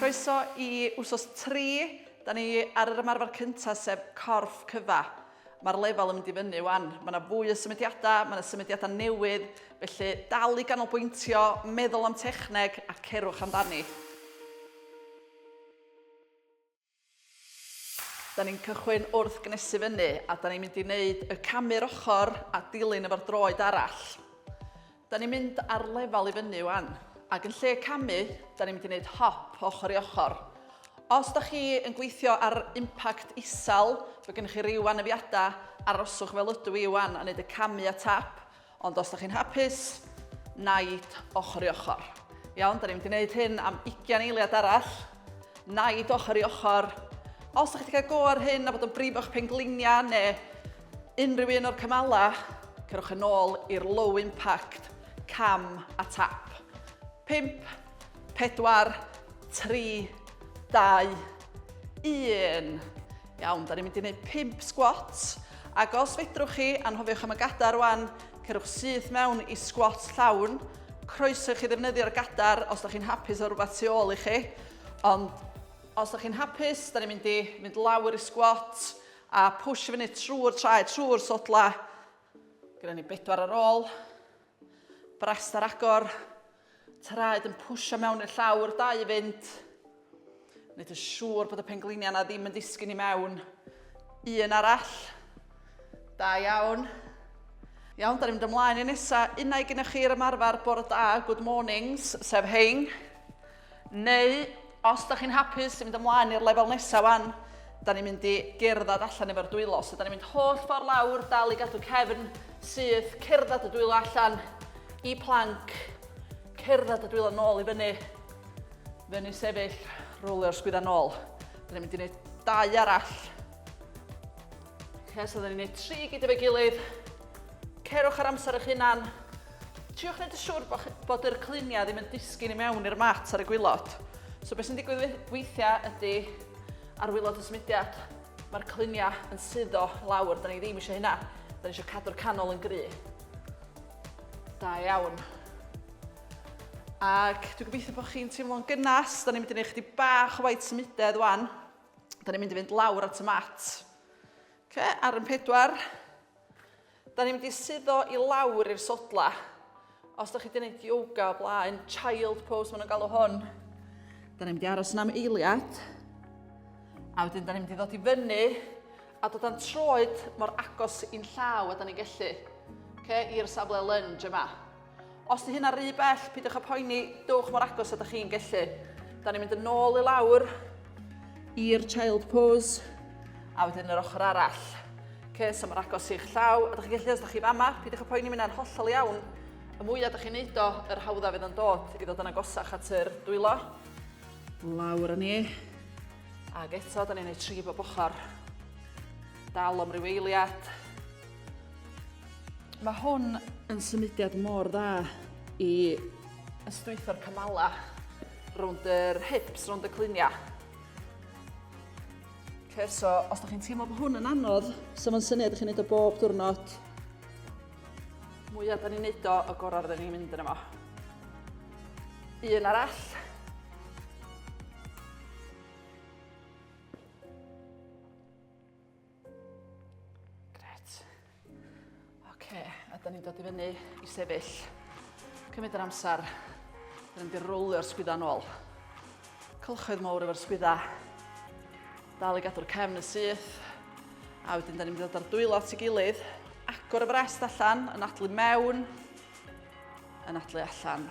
Croeso I wsos 3, da ni ar yr ymarfer cyntaf sef Corff Cyfan. Mae'r lefel yn mynd I fyny wan. Mae yna fwy o symudiadau, mae yna symudiadau newydd, felly dal I ganolbwyntio, meddwl am techneg a cerwch amdani. Da ni'n cychwyn wrth gnesu fyny a da ni'n mynd I wneud y camu'r ochr a dilyn efo'r droed arall. Da ni'n mynd ar lefel I fyny wan. Ac yn lle camu, da ni'n mynd I wneud hop ochr I ochr. Os da chi yn gweithio ar impact isal, fe gennych chi ryw anafiadau, aroswch fel ydw I wan a wneud y camu a tap. Ond os da chi'n hapus, naid ochr I ochr. Iawn, da ni'n mynd I wneud hyn am 20 eiliad arall. Naid ochr I ochr. Os da chi wedi cael go ar hyn a bod yn brifo'ch penglinia neu unrhyw un o'r cymala, cerwch yn ôl i'r low impact, cam a tap. 5, 4, 3, 2, 1. Iawn, da ni'n mynd I wneud 5 squats. Ac os fedrwch chi, anhofiwch am y gadar rwan, cerwch syth mewn I squat llawn. Croeso chi ddefnyddio'r gadar os da chi'n hapus o rhywbeth tu ôl I chi. Ond os da chi'n hapus, da ni'n mynd I mynd lawr I squat a push fyny trwy'r traed, trwy'r sodla. Gyda ni 4 ar ôl. Brest ar agor. Traed yn pwysio mewn i'r llawr, 2 I fynd. Wneud yn siŵr bod y penglinia yna ddim yn disgyn I mewn. 1 arall. 2 iawn. Iawn, da ni'n mynd ymlaen I nesa. Unai gennych chi'r ymarfer bore da, good mornings, sef hein. Neu, os da chi'n hapus, mynd ymlaen i'r lefel nesa wan, da ni'n mynd I gerdded allan efo'r dwylo. So da ni'n mynd holl ffordd lawr, dal I gadw cefn syth, cerdded y dwylo allan I planc. Cerdded y dwylo nôl I fyny. Fyny sefyll, rowlio'r sgwydda nôl. Da ni'n mynd I wneud 2 arall. So da ni'n wneud 3 gyda fe gilydd. Cerwch ar amser eich hunan. Triwch wneud yn siŵr bod yr clunia ddim yn disgyn I mewn i'r mat ar y gwylod. So beth sy'n digwydd weithiau ydy ar wylod y symudiad, mae'r clunia yn suddo lawr. Da ni ddim eisiau hynna. Da ni eisiau cadw'r canol yn gry. Da iawn. Ac dwi'n gobeithio bod chi'n teimlo'n gynas. Da ni'n mynd I wneud chydig bach o waith symudedd wan. Da ni'n mynd I fynd lawr at y mat. Ar yn 4. Da ni'n mynd I suddo I lawr i'r sodla. Os da chi wedi gwneud yoga o blaen, child pose maen nhw'n galw hwn. Da ni'n mynd I aros yna am eiliad. A wedyn da ni'n mynd I ddod I fyny a dod â'n troed mor agos i'n llaw a da ni'n gallu. I'r safle lunge yma. Os di hynna rhy bell, pidwch â poeni, dowch mor agos a da chi'n gallu. Da ni'n mynd yn ôl I lawr i'r child pose a wedyn yr ochr arall. So mor agos i'ch llaw. A da chi'n gallu, os da chi fama, pidwch â poeni mynd hollol iawn. Y mwyaf da chi'n neud o, yr hawdda fydd yn dod I ddod yn agosach at yr dwylo. Lawr â ni. Ac eto, da ni'n neud 3 bob ochr. Dal am ryw eiliad. Mae hwn yn symudiad mor dda I ystwytho'r cymala rownd yr hips, rownd y clunia. So, os da chi'n teimlo bod hwn yn anodd, so mae'n syniad ydych chi'n neud o bob diwrnod. Mwyaf da ni'n neud o, y gorau da ni'n mynd yna fo. 1 arall. A da ni'n dod I fyny I sefyll. Cymryd yr amser. Da ni'n mynd I rowlio'r sgwydda nôl. Cylchoedd mawr efo'r sgwydda. Dal I gadw'r cefn yn syth. A wedyn da ni'n mynd I ddod ar dwylo at ei gilydd. Agor y brest allan, anadlu mewn. Anadlu allan.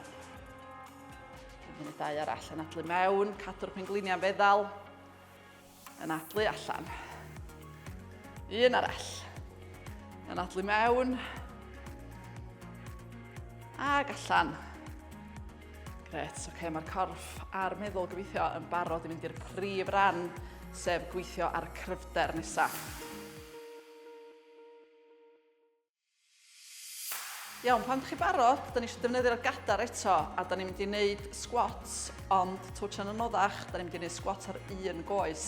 Dyna 2 arall. Anadlu mewn, cadw'r pengliniau'n feddal. Anadlu allan. 1 arall. Anadlu mewn. Ag allan. Gret, mae'r corff a'r meddwl gobeithio yn barod I mynd i'r prif ran, sef gweithio ar cryfder nesaf. Iawn, pan ydych chi barod, da ni eisiau defnyddio'r gadar eto, a da ni'n mynd I wneud squats, ond twtch yn anoddach, da ni'n mynd I wneud squats ar 1 goes.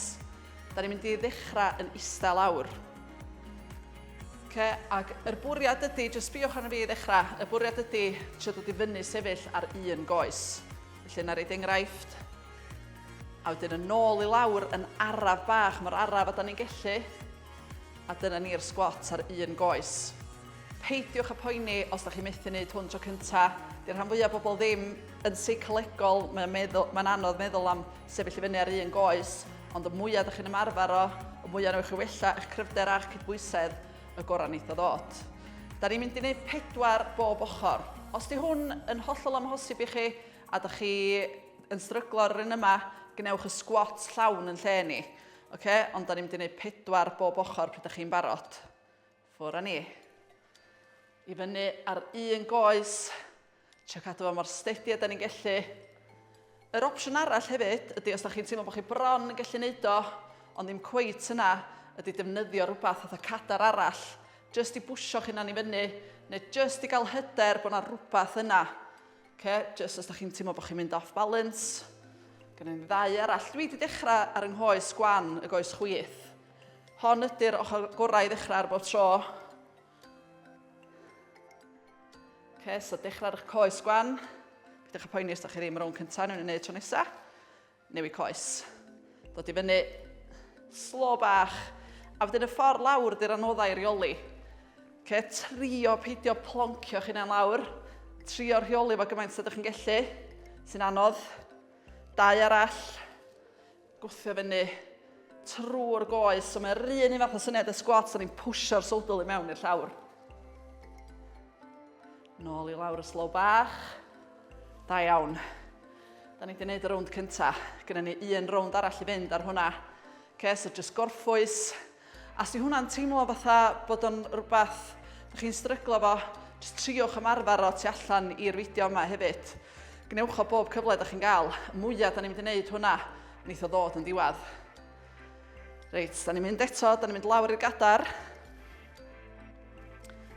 Da ni'n mynd I ddechrau yn ista lawr. Ac yr bwriad ydy, jyst sbiwch arno fi I ddechrau, y bwriad ydy trio dod I fyny sefyll ar 1 goes. Felly na reid enghraifft. A wedyn yn ôl i lawr yn araf bach, mae'r araf a da ni'n gallu. A dyna ni'r squat ar un goes. Peidiwch â poeni os da chi methu wneud hwn tro cynta. Di'r rhan fwyaf o bobl ddim yn seicolegol, mae'n anodd meddwl am sefyll i fyny ar un goes, ond y mwyaf da chi'n ymarfer o, y mwyaf newch chi wella eich cryfder a'ch cydbwysedd, y gorau neith o ddod. Da ni'n mynd i wneud 4 bob ochr. Os di hwn yn hollol amhosib i chi, a da chi yn stryglo ar un yma, gnewch y squat llawn yn lle ni. Ond da ni'n mynd i wneud 4 bob ochr pryd da chi'n barod. Ffwr â ni. I fyny ar un goes, trio cadw fo mor stedi a da ni'n gallu. Yr opsiwn arall hefyd ydy os da chi'n teimlo bod chi bron yn gallu neud o, ond ddim cweit yna, ydy defnyddio rhywbeth fatha cadar arall, jyst i bwsio chi na'n i fyny, neu jyst i gael hyder bod yna rhywbeth yna. Jyst os da chi'n teimlo bod chi'n mynd off balance. Gyda ni 2 arall. Dwi wedi dechrau ar yng nghoes gwan y goes chwith. Hon ydy'r ochr gorau i ddechrau ar bob tro. So dechrau ar eich coes gwan. Pidwch â poeni os da chi ddim rownd cyntaf, ni'n gwneud tro nesaf. Newid coes. Dod i fyny slo bach. A wedyn y ffordd lawr ydy'r anoddau i reoli. Trio peidio ploncio chi na'n lawr. Trio rheoli fo gymaint sydd ydych chi'n gallu. Sy'n anodd. 2 arall. Gwthio fyny trwy'r goes. So mae'r un fath o syniad y squat, so ni'n pwsio'r soldl i mewn i'r llawr. Nôl i lawr y slo bach. Da iawn. Da ni wedi gwneud y rownd cynta. Gyda ni 1 rownd arall i fynd ar hwnna. So jyst gorffwys. A os di hwnna'n teimlo fatha bod o'n rhywbeth da chi'n stryglo fo, jyst triwch ymarfer o tu allan i'r fideo yma hefyd. Gnewch o bob cyfle da chi'n gael. Mwyaf da ni'n mynd i wneud hwnna, neith o ddod yn diwedd. Reit, da ni'n mynd eto, da ni'n mynd lawr i'r gadar.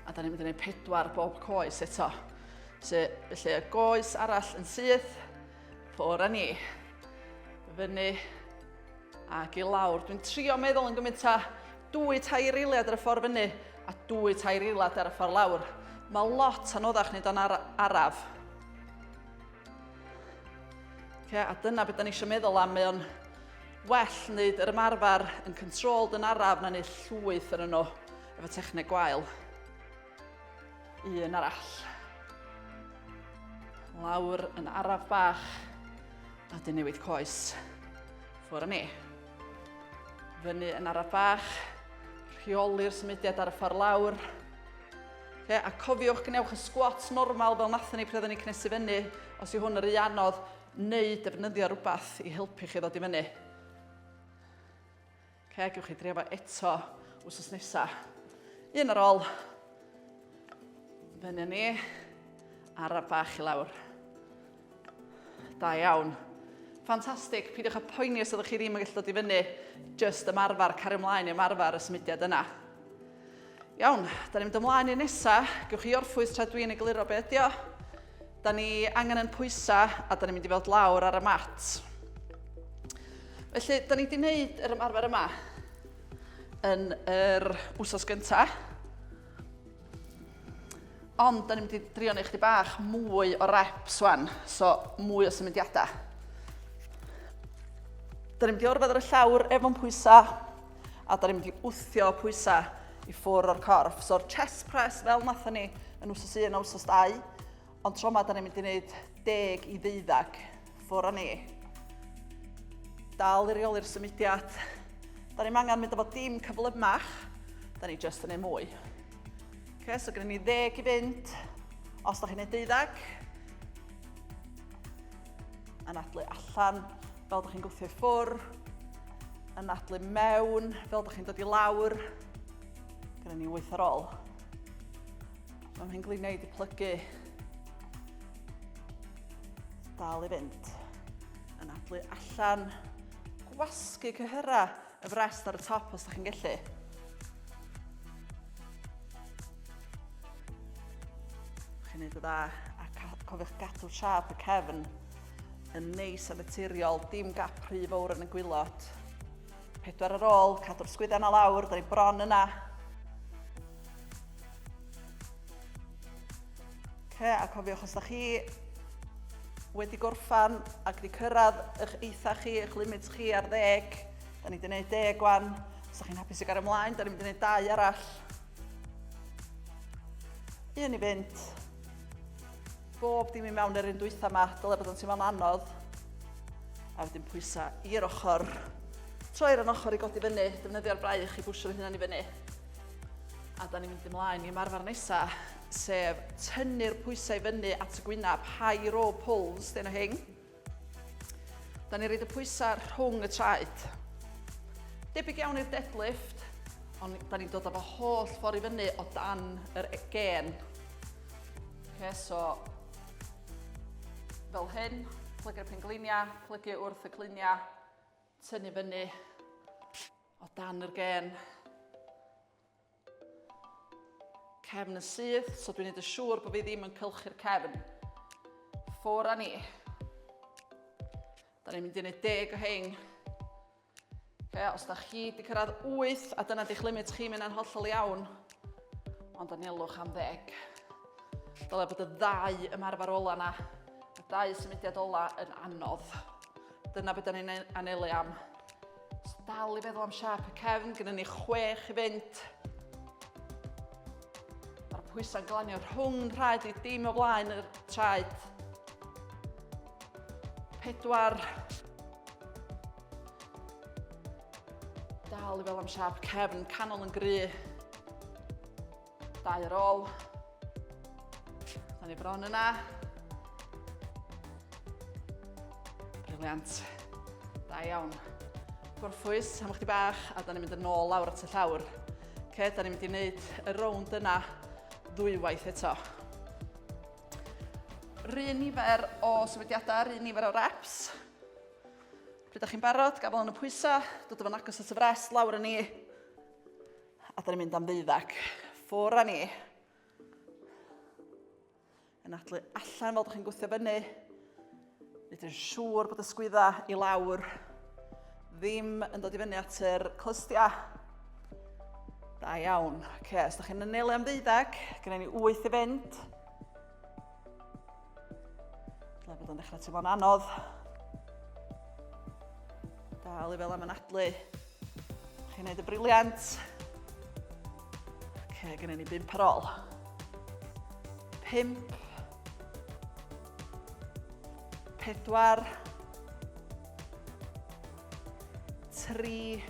A da ni'n mynd i wneud 4 bob coes eto. Felly y goes arall yn syth, ffwr â ni. Fyny ac i lawr. Dwi'n trio meddwl yn gymaint a 2-3 eiliad ar y ffordd fyny a 2-3 eiliad ar y ffordd lawr. Mae lot anoddach wneud o'n araf. A dyna beth da ni eisiau meddwl am, mae o'n well wneud yr ymarfer yn controlled yn araf na wneud llwyth yn nhw efo techneg gwael. 1 arall. Lawr yn araf bach a dyn newid coes. Ffwr â ni. Fyny yn araf bach, rheoli'r symudiad ar y ffordd lawr. A cofiwch gnewch y squats normal fel nathon ni pryd oedden ni cnesu fyny, os yw hwn yr un anodd, neu defnyddio rhywbeth i helpu chi ddod i fyny. Gewch chi drio fo eto wsos nesa. 1 ar ôl. Fyny ni. Araf bach i lawr. Da iawn. Ffantastig. Pidwch â poeni os ydych chi ddim yn gallu dod i fyny. Just ymarfer, cario ymlaen i ymarfer y symudiad yna. Iawn, da ni'n mynd ymlaen i nesa. Gewch chi orffwys tra dwi'n egluro beth ydi o. Da ni angen yn pwysa a da ni'n mynd i fod lawr ar y mat. Felly, da ni wedi gwneud yr ymarfer yma yn yr wsos gyntaf. Ond da ni'n mynd i drio neu chdi bach mwy o reps wan, so mwy o symudiadau. Da ni'n mynd i orfod ar y llawr efo'n pwysa a da ni'n mynd i wthio pwysa i ffwrdd o'r corff. So'r chest press fel nathon ni yn wsos 1 a wsos 2. Ond tro yma, da ni'n mynd i wneud 10 i 12. Ffwr â ni. Dal i reoli'r symudiad. Da ni'n angen mynd efo dim cyflymach. Da ni jyst yn ei mwy. So gyda ni 10 i fynd. Os da chi'n neud 12. Anadlu allan fel da chi'n gwthio i ffwr. Anadlu mewn fel da chi'n dod i lawr. Gyda ni 8 ar ôl. Mae'n hyn glin neud i plygu. Dal i fynd. Anadlu allan. Gwasgu cyhyra y frest ar y top os da chi'n gallu. Chi'n neud o dda a cofiwch gadw siap y cefn yn neis a naturiol, dim gap rhy fawr yn y gwylod. 4 ar ôl, cadw'r sgwyddan a lawr, da ni bron yna. A cofiwch os da chi wedi gorffan ac wedi cyrraedd eich eitha chi, eich limit chi ar 10. Da ni wedi gwneud 10 gwan. Os ydych chi'n hapus i gael ymlaen, da ni wedi gwneud 2 arall. 1 i fynd. Bob dim i mewn i'r un dwytha yma, dylai bod yn teimlo'n anodd. A wedyn pwysa i'r ochr. Troi'r yn ochr i godi fyny, defnyddio'r braich i bwysio fy hunan i fyny. A da ni'n mynd ymlaen i ymarfer nesaf, sef tynnu'r pwysau fyny at y gwyneb, high row pulls, dyn nhw hyn. Da ni'n rhaid y pwysau rhwng y traed. Debyg iawn i'r deadlift, ond da ni'n dod â fo holl ffordd i fyny o dan yr gen. So, fel hyn, plygu'r penglinia, plygu wrth y clinia, tynnu fyny o dan yr gen. Cefn yn syth, so dwi'n neud yn siŵr bod fi ddim yn cylchu'r cefn. Ffwr â ni. Da ni'n mynd i wneud 10 o hein. Os da chi wedi cyrraedd 8 a dyna di'ch limit chi mynd yn hollol iawn, ond anelwch am 10. Dylai bod y 2 ymarfer ola na, y 2 symudiad ola yn anodd. Dyna beth da ni'n anelu am. So dal i feddwl am siap y cefn, gyda ni 6 i fynd. Pwysa'n glanio rhwng rhaid i dim o blaen y traed. 4. Dal i fel am siap cefn, canol yn gry. 2 ar ôl. Da ni bron yna. Briliant. Da iawn. Gorffwys am ychydig bach a da ni'n mynd yn ôl lawr at y llawr. Da ni'n mynd i wneud y rownd yna 2 waith eto. R'un nifer o sefydliadau, r'un nifer o reps. Pryd ydych chi'n barod, gafel yn y pwysa, dod efo'n agos at y frest, lawr yn ni. A da ni'n mynd am 12. Ffwr â ni. Yn adlu allan fel ydych chi'n gwthio fyny. Nid yn siŵr bod y sgwydda i lawr ddim yn dod i fyny at yr clystia. Da iawn. Os ydych chi'n anelu am 12, gyda ni 8 i fynd. Dyle bod yn dechrau teimlo'n anodd. Dal i fel am anadlu. Chi'n gwneud y briliant. Gyda ni 5 ar ôl. 5. 4. 3.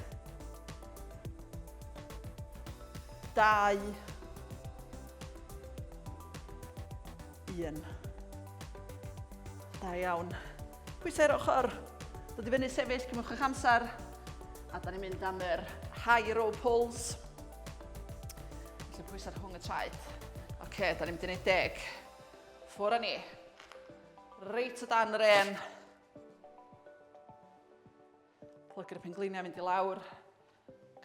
2. 1. Da iawn. Pwysau'r ochr. Dod i fyny sefyll, cymwch eich amser. A da ni'n mynd am yr high row pulls. Felly pwysau rhwng y traed. Da ni'n mynd i wneud 10. Ffwr â ni. Reit o dan yr en. Plygu'r penglinia mynd i lawr.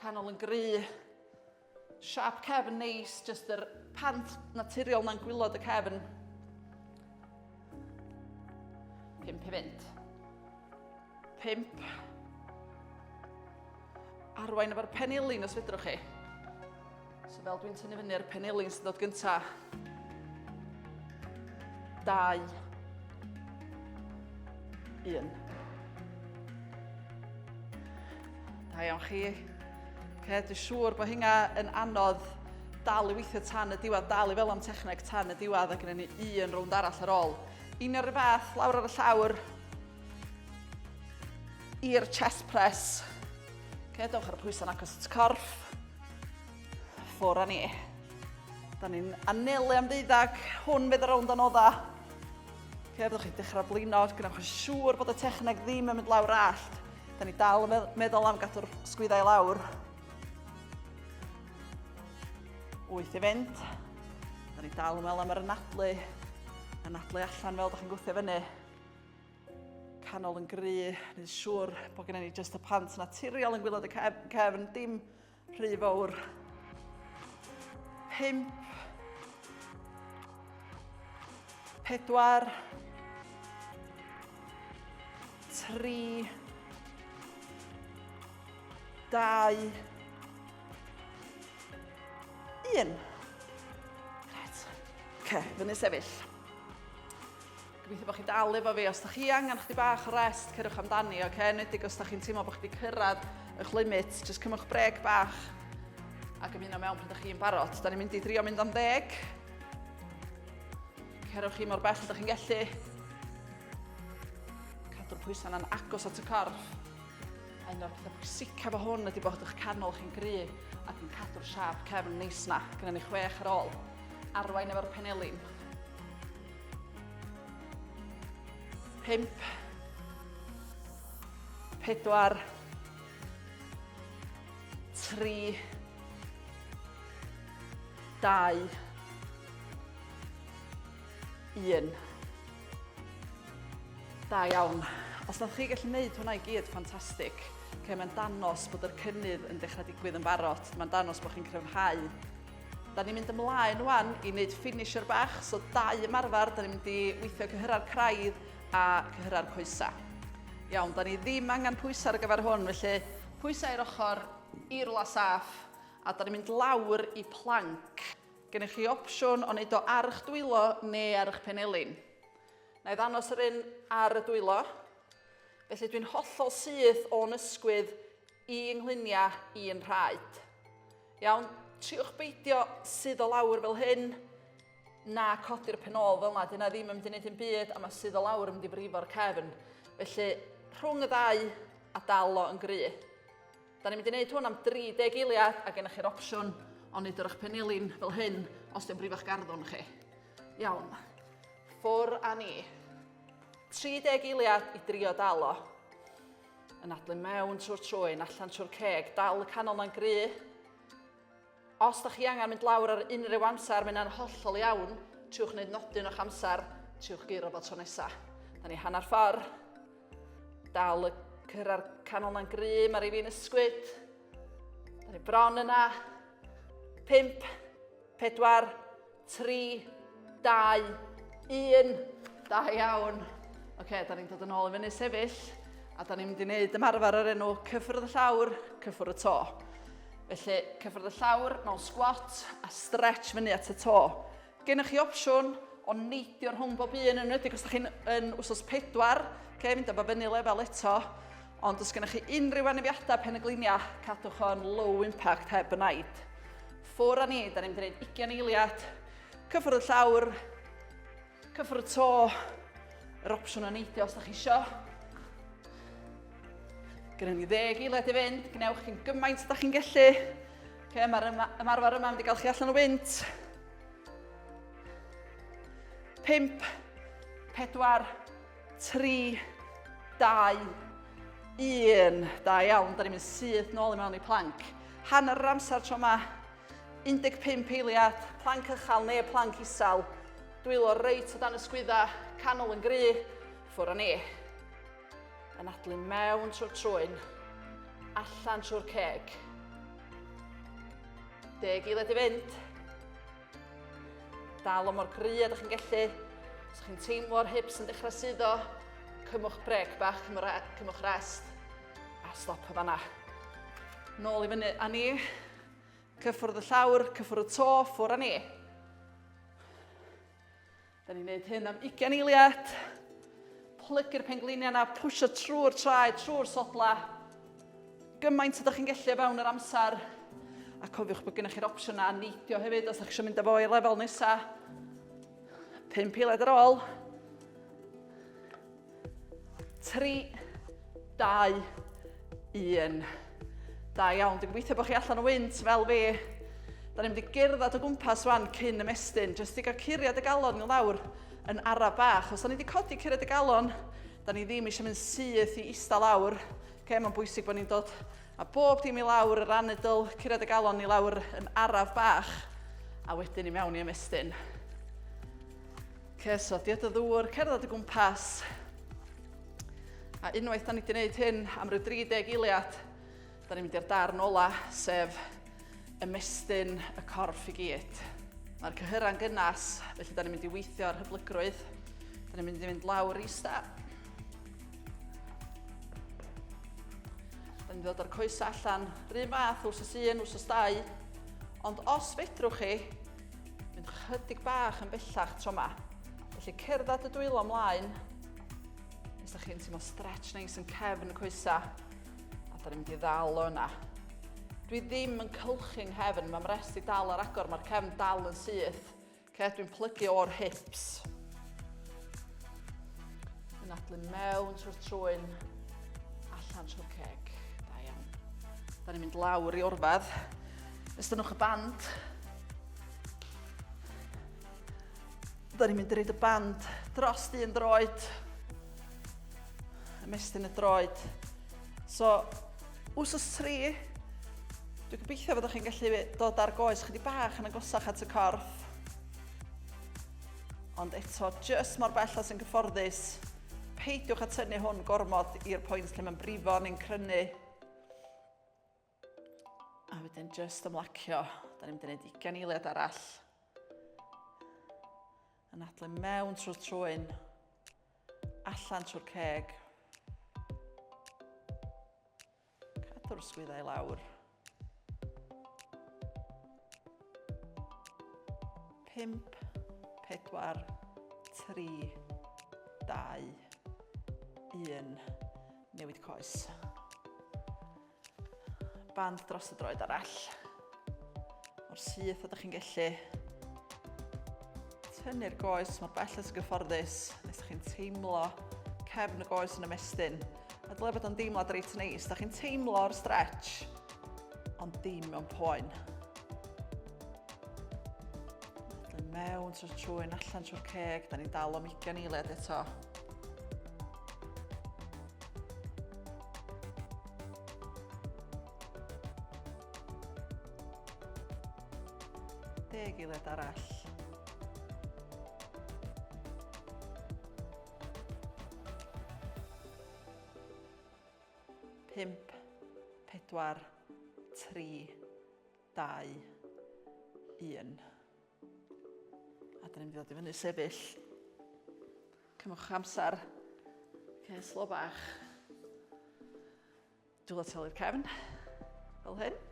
Canol yn gry. Siap cefn neis, jyst yr pant naturiol na'n gwylod y cefn. 5 i fynd. 5. Arwain efo'r penilyn os fedrwch chi. So fel dwi'n tynnu fyny'r penilyn sy'n dod gynta. 2. 1. Da iawn chi. Dwi'n siŵr bod hynna yn anodd dal i weithio tan y diwedd, dal i fel am techneg tan y diwedd, a gyda ni 1 rownd arall ar ôl. Unio'r fath, lawr ar y llawr, i'r chest press. Dewch ar y pwysau'n agos at corff. Ffwr â ni. Da ni'n anelu am 12, hwn fydd y rownd anodda. Byddwch chi'n dechrau blino, gynnwch chi'n siŵr bod y techneg ddim yn mynd lawr allt. Da ni dal yn meddwl am gadw'r sgwyddau lawr. 8 i fynd. Da ni dal yn meddwl am yr anadlu. Anadlu allan fel ydych chi'n gwthio fyny. Canol yn gry. Nid siŵr bod gennym ni just y pant naturiol yn gwylod y cefn. Dim rhy fawr. 5. 4. 3. 2. 1. Reit. Fyny sefyll. Gobeithio bod chi dal efo fi. Os da chi angen chdi bach o rest, cerwch amdani, Nedig os da chi'n teimlo bod chdi cyrraedd eich limit, jyst cymwch breg bach ac ymuno mewn pryd da chi'n barod. Da ni'n mynd i drio mynd am 10. Cerwch chi mor bell da chi'n gallu. Cadw'r pwysau yna'n agos at y corff. Un o'r pethau pwysicaf o hwn ydy bod eich canol chi'n gry ac yn cadw'r siap cefn neis na. Gyda ni 6 ar ôl. Arwain efo'r penelin. 5, 4, 3, 2, 1. Da iawn. Os nath chi gallu gwneud hwnna i gyd, ffantastig. Mae'n danos bod yr cynnydd yn dechrau digwydd yn barod. Mae'n danos bod chi'n cryfhau. Da ni'n mynd ymlaen wan i wneud finisher bach, so 2 ymarfer. Da ni'n mynd i weithio cyhyra'r craidd a cyhyra'r coesa. Iawn, da ni ddim angen pwysau ar gyfer hwn, felly pwysau i'r ochr, i rwla saff, a da ni'n mynd lawr i planc. Gennych chi opsiwn o wneud o ar eich dwylo neu ar eich penelin. Na i ddanos yr un ar y dwylo. Felly dwi'n hollol syth o'n ysgwydd i yngluniau i'n rhaid. Iawn, triwch beidio sydd o lawr fel hyn, na codi'r penol fel yna. Dyna ddim yn mynd i wneud yn byd, a mae sydd o lawr yn mynd i brifo'r cefn. Felly, rhwng y 2 a dal o yn gry. Da ni'n mynd i wneud hwn am 30 eiliad, a gennych chi'r opsiwn o wneud o'r eich penilin fel hyn, os di'n brifo'ch garddwn chi. Iawn, ffwr a ni. 30 eiliad i drio dal o. Yn adlu mewn trwy'r trwyn, allan trwy'r ceg, dal y canol na'n gry. Os da chi angen mynd lawr ar unrhyw amser, mae'n hollol iawn, triwch wneud nodyn o'ch amser, triwch giro fo tro nesa. Da ni hanner ffordd, dal y cyrra'r canol na'n gry, mae'r i fi'n ysgwyd. Da ni bron yna, 5, 4, 3, 2, 1, da iawn. Da ni'n dod yn ôl i fyny sefyll, a da ni'n mynd i wneud ymarfer ar enw cyffwrdd y llawr, cyffwrdd y to. Felly, cyffwrdd y llawr mewn squat a stretch fyny at y to. Gennych chi opsiwn o neidio rhwng bob un yn wedig os da chi'n wsos 4, mynd efo fyny lefel eto, ond os gennych chi unrhyw anafiadau penyglunia, cadwch o'n low impact heb y naid. Ffwr a ni, da ni'n mynd i wneud 20 eiliad, cyffwrdd y llawr, cyffwrdd y to, yr opsiwn o neidio os da chi isio. Gyda ni 10 eiliad i fynd, gnewch chi'n gymaint da chi'n gallu. Mae'r ymarfer yma wedi cael chi allan o wynt. 5, 4, 3, 2, 1. Da iawn, da ni'n mynd syth nôl i mewn i planc. Hanner yr amser tro yma, 15 eiliad, planc uchal neu planc isal. Dwylo reit o dan y sgwydda, canol yn gry, ffwr a ni. Yn adlu mewn trwy'r trwyn, allan trwy'r ceg. 10 eiliad i fynd. Dal o mor gry a da chi'n gallu. Os chi'n teimlo'r hips yn dechrau suddo, cymwch brec bach, cymwch rest, a stop y fanna. Nôl i fyny a ni. Cyffwrdd y llawr, cyffwrdd y to, ffwr a ni. Da ni'n gwneud hyn am 20 eiliad. Plygu'r penglinia yna, pwysio trwy'r traed, trwy'r sodla. Gymaint ydych chi'n gallu fewn yr amser. A cofiwch bod gennych chi'r opsiwn na neidio hefyd os ydych chi'n mynd efo i lefel nesa. 5 eiliad ar ôl. 3, 2, 1. Da iawn, dwi'n gobeithio bod chi allan o wynt fel fi. Da ni'n mynd i gerdded o gwmpas wan cyn ymestyn, jyst i gael curiad y galon i lawr yn araf bach. Os da ni wedi codi curiad y galon, da ni ddim eisiau mynd syth i ista lawr. Mae'n bwysig bod ni'n dod a bob dim i lawr, yr anadl, curiad y galon i lawr yn araf bach, a wedyn i mewn i ymestyn. So diod y ddŵr, cerdded y gwmpas. A unwaith da ni wedi gwneud hyn am ryw 30 eiliad, da ni'n mynd i'r darn ola, sef ymestyn y corff i gyd. Mae'r cyhyra'n gynnas, felly da ni'n mynd i weithio ar hyblygrwydd. Da ni'n mynd i fynd lawr i ista. Da ni'n dod o'r coesa allan, rhy math, wsos 1, wsos 2. Ond os fedrwch chi, mynd chydig bach yn bellach tro yma. Felly cerdded y dwylo ymlaen, nes da chi'n teimlo stretch neis yn cefn y coesa, a da ni'n mynd i ddal o yna. Dwi ddim yn cylchu'n nghefn, mae'n rest i dal ar agor, mae'r cefn dal yn syth. Dwi'n plygu o'r hips. Dwi'n adlu mewn trwy'r trwyn, allan trwy'r ceg. Da iawn. Da ni'n mynd lawr i orfedd. Estynwch y band. Da ni'n mynd i reid y band dros un droed. Ymestyn y droed. So, wsos 3, dwi'n gobeithio fod chi'n gallu dod ar goes chydig bach yn agosach at y corff. Ond eto, just mor bell as yn gyfforddus, peidiwch a tynnu hwn gormod i'r pwynt lle mae'n brifo neu'n crynu. A wedyn just ymlacio, da ni'n mynd i wneud 20 eiliad arall. Yn adlu mewn trwy'r trwyn, allan trwy'r ceg. Cadw'r swyddau lawr. 5, 4, 3, 2, 1, newid coes. Band dros y droed arall. O'r syth ydych chi'n gallu tynnu'r goes mor bell as y gyfforddus, nes chi'n teimlo cefn y goes yn ymestyn. A dyle bod o'n deimlad reit neis, da chi'n teimlo'r stretch, ond dim mewn poen. Mewn trwy'r trwyn, allan trwy'r ceg, da ni'n dal o 20 eiliad eto. Deg eiliad arall. Pump, 4, 3, 2, 1. A da ni'n mynd i ddod i fyny sefyll. Cymwch amser. Slo bach. Dwylo telu'r cefn. Fel hyn.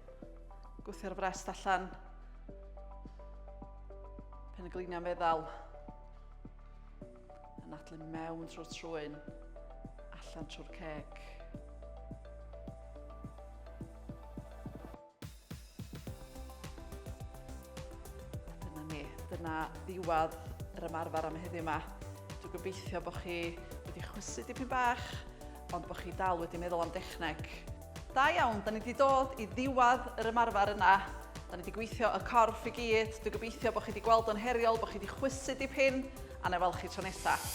Gwthio'r frest allan. Pengliniau'n feddal. Yn adlu mewn trwy'r trwyn. Allan trwy'r ceg. Dyna ddiwedd yr ymarfer am heddiw yma. Dwi'n gobeithio bod chi wedi chwysu dipyn bach, ond bod chi dal wedi meddwl am dechneg. Da iawn, da ni wedi dod i ddiwedd yr ymarfer yna. Da ni wedi gweithio y corff i gyd. Dwi'n gobeithio bod chi wedi gweld yn heriol, bod chi wedi chwysu dipyn, a na fel chi tro nesaf.